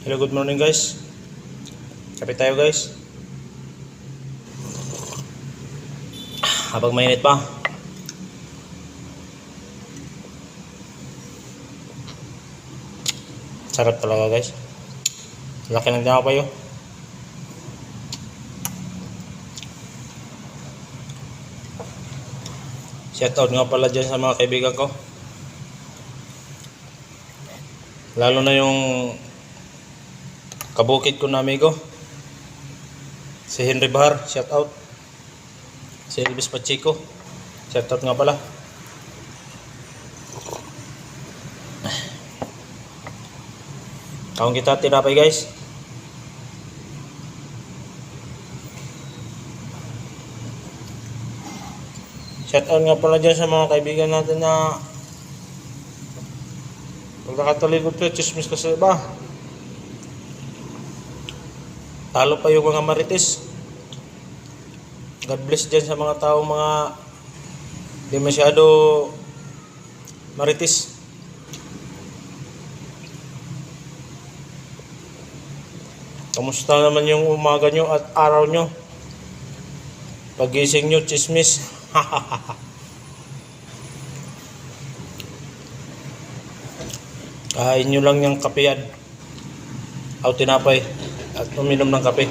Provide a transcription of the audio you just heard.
Hello, good morning guys. Kape tayo guys. Habang mainit pa. Sarap talaga guys. Laki ng tinapay oh. Shoutout nga pala dyan sa mga kaibigan ko. Lalo na yung kabukid ko na amigo. Si Henry Bahar, shoutout. Si Elvis Pacheco, shoutout nga pala. Kaon kita tinapay guys. Shoutout nga pala dyan sa mga kaibigan natin na pag nakatalikod ko, chismis ka sa iba. Talo pa yung mga marites. God bless dyan sa mga tao, mga di masyado marites. Kamusta naman yung umaga nyo at araw nyo? Pagising nyo, chismis. Kain nyo lang yung kape yan. O tinapay at uminom ng kape.